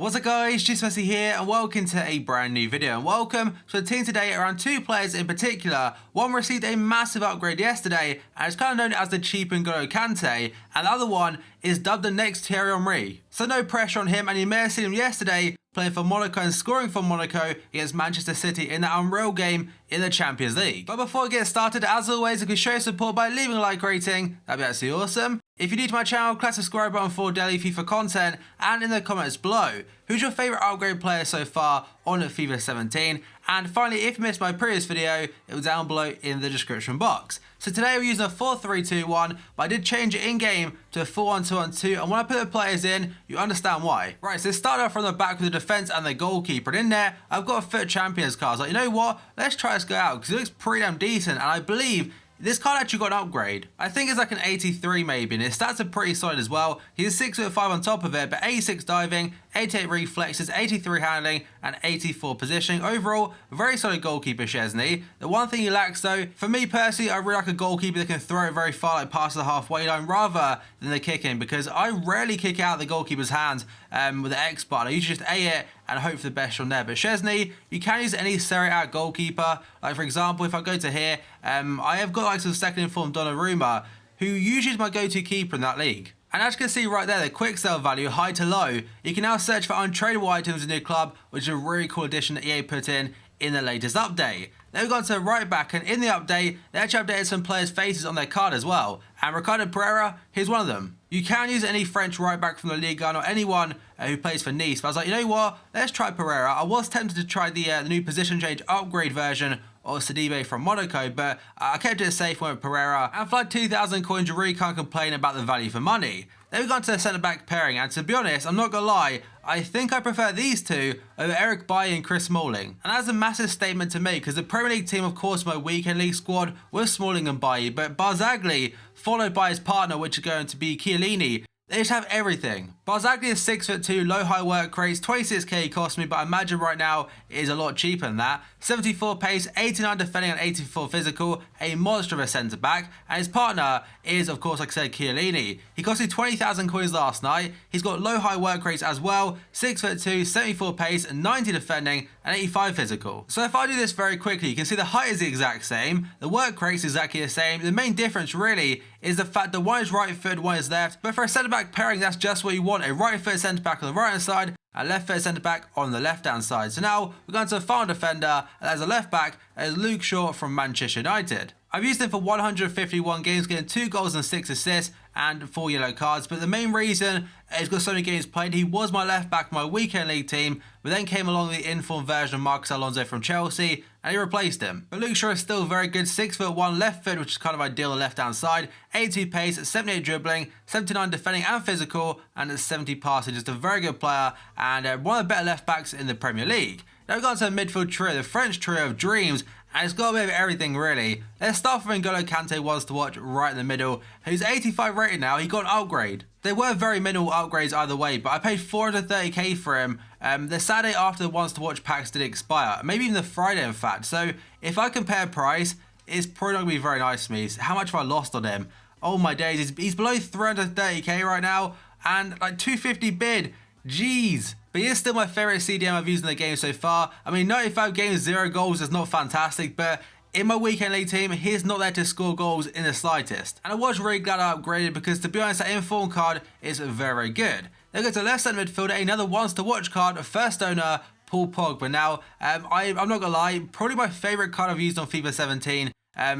What's up guys, Jim Yosef here and welcome to a brand new video, and welcome to a team today around two players in particular. One received a massive upgrade yesterday and is kind of known as the cheap KANTÄ, and the other one is dubbed the next Thierry Henry. So no pressure on him, and you may have seen him yesterday playing for Monaco and scoring for Monaco against Manchester City in that unreal game in the Champions League. But before we get started, as always, if you show your support by leaving a like rating, that'd be absolutely awesome. If you're new to my channel, click the subscribe button for daily FIFA content, and in the comments below, who's your favourite upgrade player so far on FIFA 17? And finally, if you missed my previous video, it was down below in the description box. So today we're using a 4-3-2-1, but I did change it in-game to a 4-1-2-1-2, and when I put the players in, you understand why. Right, so start off from the back with the defence and the goalkeeper, and in there, I've got a FUT Champions card. Like, you know what, let's try this guy out, because it looks pretty damn decent, and I believe this card actually got an upgrade. I think it's like an 83 maybe, and his stats are pretty solid as well. He's 6'5" on top of it, but 86 diving, 88 reflexes, 83 handling, and 84 positioning. Overall, a very solid goalkeeper, Szczęsny. The one thing he lacks though, for me personally, I really like a goalkeeper that can throw it very far, like past the halfway line, rather than the kicking, because I rarely kick out the goalkeeper's hands with the X button. I usually just A it and hope for the best from there. But Szczęsny, you can use any Serie A goalkeeper. Like for example, if I go to here, I have got like some second informed Donnarumma, who usually is my go-to keeper in that league. And as you can see right there, the quick sell value, high to low, you can now search for untradeable items in your club, which is a really cool addition that EA put in the latest update. Then we've gone to right back, and in the update, they actually updated some players' faces on their card as well. And Ricardo Pereira, here's one of them. You can use any French right back from the Ligue 1 or anyone who plays for Nice, but I was like, you know what, let's try Pereira. I was tempted to try the new position change upgrade version or Sidibe from Monaco, but I kept it safe, went with Pereira, and for like 2,000 coins, you really can't complain about the value for money. Then we've gone to the centre-back pairing, and to be honest, I'm not gonna lie, I think I prefer these two over Eric Bailly and Chris Smalling. And that's a massive statement to make, because the Premier League team, of course, my weekend league squad was Smalling and Bailly, but Barzagli, followed by his partner, which is going to be Chiellini, they just have everything. Barzagli is 6'2", low high work rates, 26k he cost me, but I imagine right now it is a lot cheaper than that. 74 pace, 89 defending and 84 physical, a monster of a centre back, and his partner is, of course, like I said, Chiellini. He cost me 20,000 coins last night. He's got low high work rates as well, 6'2", 74 pace, 90 defending and 85 physical. So if I do this very quickly, you can see the height is the exact same, the work rate is exactly the same. The main difference really is the fact that one is right foot, one is left, but for a centre back pairing, that's just what you want. A right foot centre back on the right hand side, a left foot centre back on the left hand side. So now we're going to the final defender, and as a left back, as Luke Shaw from Manchester United. I've used him for 151 games, getting 2 goals and 6 assists and 4 yellow cards, but the main reason is because so many games played. He was my left back, my weekend league team, but then came along the informed version of Marcos Alonso from Chelsea, and he replaced him. But Luke Shaw is still very good, 6'1", left foot, which is kind of ideal on the left hand side, 82 pace, 78 dribbling, 79 defending and physical, and 70 passing. Just a very good player, and one of the better left backs in the Premier League. Now we've got to the midfield trio, the French trio of dreams, and it's got a bit of everything really. Let's start with KANTÄ ones to watch right in the middle, who's 85 rated now. He got an upgrade. They were very minimal upgrades either way, but I paid 430k for him. The Saturday after the ones to watch packs did expire, maybe even the Friday in fact. So if I compare price, it's probably not going to be very nice to me. How much have I lost on him? Oh my days, he's below 330k right now, and like 250 bid. Jeez. But he is still my favourite CDM I've used in the game so far. I mean, 95 games, 0 goals is not fantastic, but in my weekend league team, he's not there to score goals in the slightest. And I was really glad I upgraded, because to be honest, that informed card is very, very good. Then go to left centre midfielder, another ones to watch card, first owner, Paul Pogba. Now, I'm not gonna lie, probably my favourite card I've used on FIFA 17.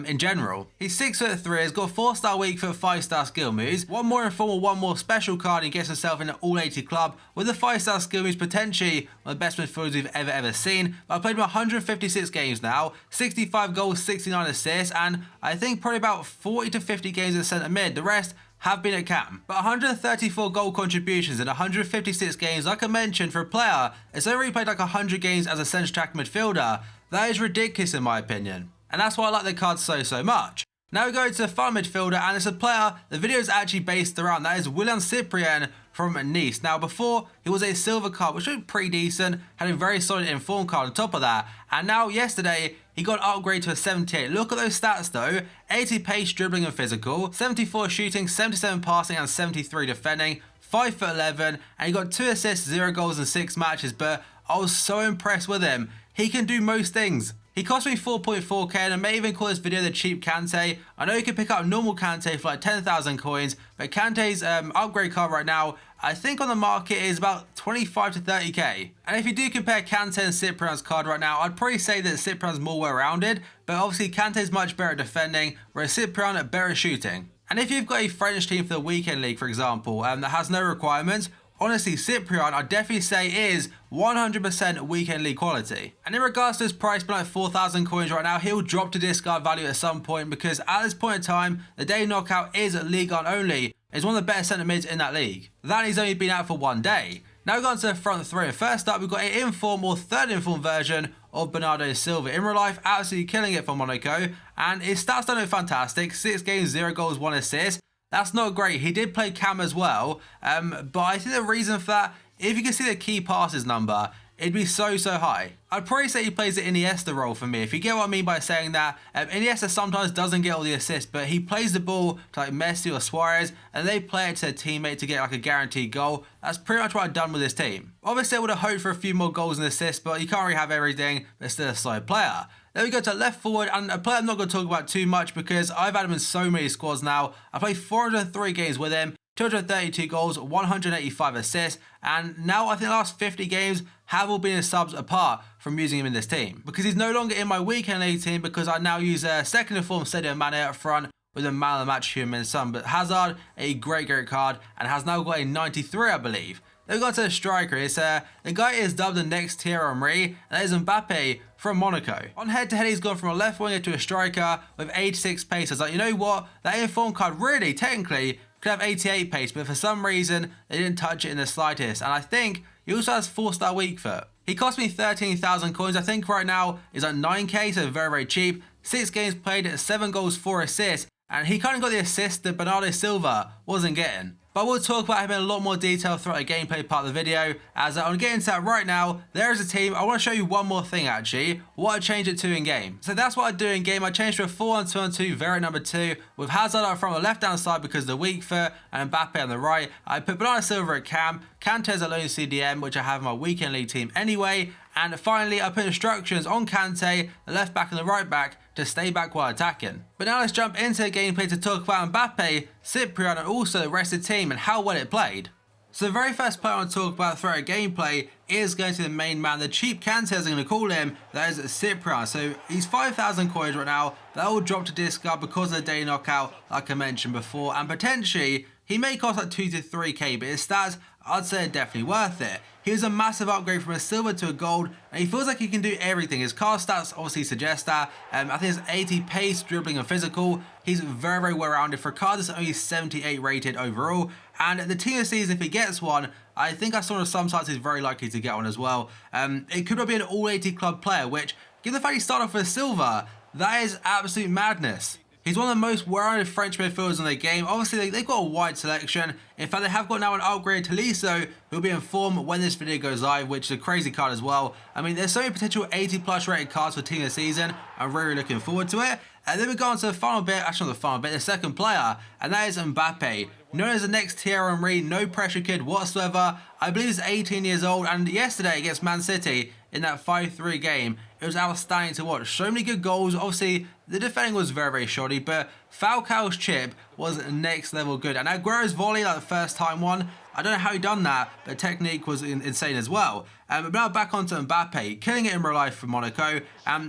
In general. He's 6'3", has got 4-star weak foot, 5-star skill moves, one more informal, one more special card, and he gets himself in an all-80 club with the 5-star skill moves, potentially one of the best midfielders we've ever seen. But I've played him 156 games now, 65 goals, 69 assists, and I think probably about 40 to 50 games in centre mid. The rest have been at cam. But 134 goal contributions in 156 games, like I mentioned, for a player that's only played like 100 games as a centre attack midfielder, that is ridiculous in my opinion. And that's why I like the card so much. Now we go to the final midfielder, and it's a player the video is actually based around. That is Willian Cyprien from Nice. Now before, he was a silver card, which was pretty decent, had a very solid informed card on top of that. And now yesterday, he got an upgrade to a 78. Look at those stats though, 80 pace, dribbling and physical, 74 shooting, 77 passing and 73 defending, 5'11", and he got 2 assists, 0 goals in 6 matches, but I was so impressed with him. He can do most things. He cost me 4.4k, and I may even call this video the cheap Kante. I know you can pick up normal Kante for like 10,000 coins, but Kante's upgrade card right now, I think on the market is about 25 to 30k. And if you do compare Kante and Cyprian's card right now, I'd probably say that Cyprian's more well-rounded, but obviously Kante's much better at defending, whereas Cyprian at better at shooting. And if you've got a French team for the weekend league, for example, that has no requirements, honestly, Cyprian, I'd definitely say is 100% weekend league quality. And in regards to his price being like 4,000 coins right now, he'll drop to discard value at some point because at this point in time, the day knockout is Ligue 1 only. He's one of the better centre mids in that league. That he's only been out for 1 day. Now we've gone to the front three. And first up, we've got an inform or third inform version of Bernardo Silva. In real life, absolutely killing it for Monaco. And his stats don't look fantastic. 6 games, 0 goals, 1 assist. That's not great. He did play cam as well, but I think the reason for that, if you can see the key passes number, it'd be so high. I'd probably say he plays the Iniesta role for me, if you get what I mean by saying that. Iniesta sometimes doesn't get all the assists, but he plays the ball to like Messi or Suarez, and they play it to their teammate to get like a guaranteed goal. That's pretty much what I've done with this team. Obviously, I would have hoped for a few more goals and assists, but you can't really have everything, but still a solid player. Then we go to left forward, and a player I'm not going to talk about too much because I've had him in so many squads now. I played 403 games with him, 232 goals, 185 assists, and now I think the last 50 games have all been his subs apart from using him in this team. Because he's no longer in my weekend league team because I now use a second informed Sadio Mane up front with a man of the match human son. But Hazard, a great card, and has now got a 93, I believe. Then we got to the striker. It's the guy is dubbed the next Thierry Henry, and that is Mbappe from Monaco. On head-to-head, he's gone from a left winger to a striker with 86 pace. I was like, you know what? That informed card really, technically, could have 88 pace, but for some reason, they didn't touch it in the slightest. And I think he also has 4-star weak foot. He cost me 13,000 coins. I think right now is at 9k, so very cheap. 6 games played, 7 goals, 4 assists, and he kind of got the assist that Bernardo Silva wasn't getting. But we'll talk about him in a lot more detail throughout the gameplay part of the video. As I'm getting into that right now, there is a team. I want to show you one more thing actually, what I changed it to in game. So that's what I do in game. I changed to a 4-1-2-1-2 variant number 2 with Hazard up front on the left hand side because of the weak foot and Mbappe on the right. I put Bernardo Silva at cam, Kante's a lone CDM, which I have in my weekend league team anyway. And finally, I put instructions on Kante, the left back and the right back, to stay back while attacking. But now let's jump into the gameplay to talk about Mbappe, Cyprian, and also the rest of the team and how well it played. So the very first player I want to talk about throughout gameplay is going to be the main man, the cheap Kante as I'm going to call him, that is Cyprian. So he's 5,000 coins right now, that will drop to discard because of the day knockout like I mentioned before, and potentially he may cost like 2 to 3k, but his stats, I'd say are definitely worth it. He was a massive upgrade from a silver to a gold, and he feels like he can do everything. His card stats obviously suggest that. I think it's 80 pace, dribbling and physical. He's very well-rounded. For a card that's only 78 rated overall, and the team of the season, if he gets one, I think I saw on some sites he's very likely to get one as well. It could be an all-80 club player, which, given the fact he started off with silver, that is absolute madness. He's one of the most well-rounded French midfielders in the game. Obviously, they've got a wide selection. In fact, they have got now an upgrade to Tolisso, who'll be informed when this video goes live, which is a crazy card as well. I mean, there's so many potential 80+ rated cards for team of the season. I'm really looking forward to it. And then we go on to the final bit, actually not the final bit, the second player, and that is Mbappe. Known as the next Thierry Henry, no pressure kid whatsoever. I believe he's 18 years old, and yesterday against Man City in that 5-3 game, it was outstanding to watch. So many good goals. Obviously, the defending was very shoddy, but Falcao's chip was next level good. And Aguero's volley, like the first time one, I don't know how he done that, but technique was insane as well. But now back onto Mbappe, killing it in real life for Monaco.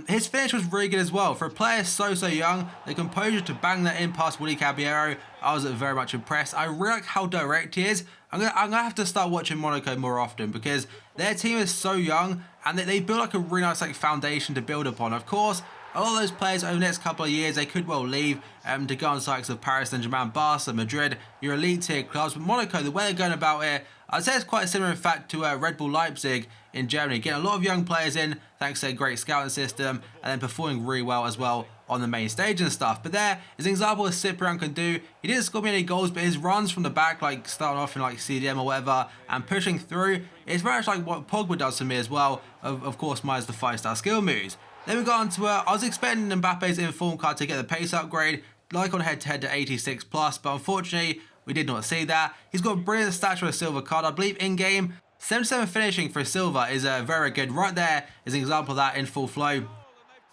His finish was really good as well. For a player so young, the composure to bang that in past Willy Caballero, I was very much impressed. I really like how direct he is. I'm gonna have to start watching Monaco more often because their team is so young and they build like a really nice foundation to build upon. Of course, a lot of those players over the next couple of years, they could well leave to go on sites of Paris Saint-Germain, Barca, Madrid, your elite tier clubs. But Monaco, the way they're going about it, I'd say it's quite similar in fact to Red Bull Leipzig in Germany. Getting a lot of young players in thanks to a great scouting system and then performing really well as well on the main stage and stuff. But there is an example of Cyprian can do. He didn't score me any goals, but his runs from the back, like starting off in like CDM or whatever and pushing through, it's very much like what Pogba does to me as well. Of course, minus the 5-star skill moves. Then we got on to, I was expecting Mbappe's inform card to get the pace upgrade, like on head-to-head to 86+, but unfortunately, we did not see that. He's got a brilliant stats for a silver card. I believe in-game, 77 finishing for a silver is very good. Right there is an example of that in full flow.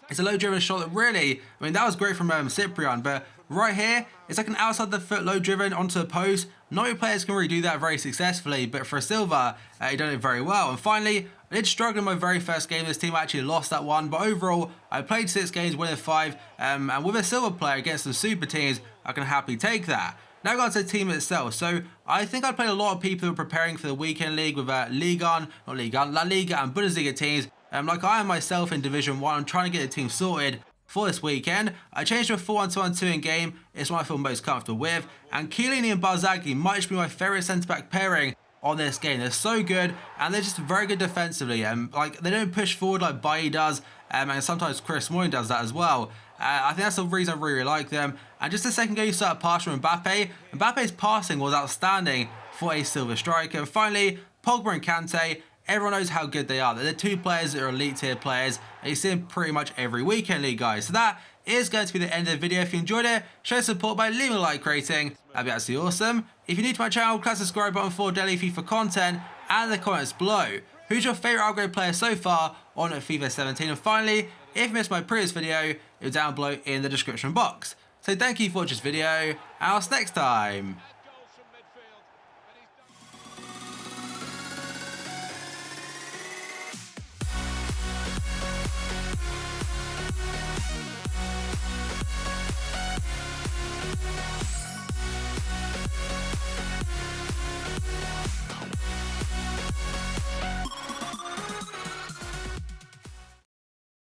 It's a low-driven shot that really, I mean, that was great from Cyprian, but right here, it's like an outside-the-foot low-driven onto a post. Not many players can really do that very successfully, but for a silver, he done it very well. And finally, I did struggle in my very first game. This team actually lost that one, but overall, I played 6 games, winning 5, and with a silver player against some super teams, I can happily take that. Now going to the team itself. So I think I played a lot of people who are preparing for the weekend league with La Liga and Bundesliga teams. Like I am myself in Division 1, I'm trying to get the team sorted for this weekend. I changed to a 4-1-2-1-2 in game. It's what I feel most comfortable with. And Chiellini and Barzagli might just be my favourite centre-back pairing on this game. They're so good, and they're just very good defensively. Like they don't push forward like Bailly does, and sometimes Chris Smalling does that as well. I think that's the reason I really like them. And just a second ago, you saw a pass from Mbappe. Mbappe's passing was outstanding for a silver striker. And finally, Pogba and Kante. Everyone knows how good they are. They're the 2 players that are elite tier players, and you see them pretty much every weekend league, guys. So that is going to be the end of the video. If you enjoyed it, show support by leaving a like rating. That'd be absolutely awesome. If you're new to my channel, click the subscribe button for daily FIFA content and in the comments below. Who's your favourite upgrade player so far on FIFA 17? And finally, if you missed my previous video, it's down below in the description box. So thank you for watching this video, and I'll see you next time.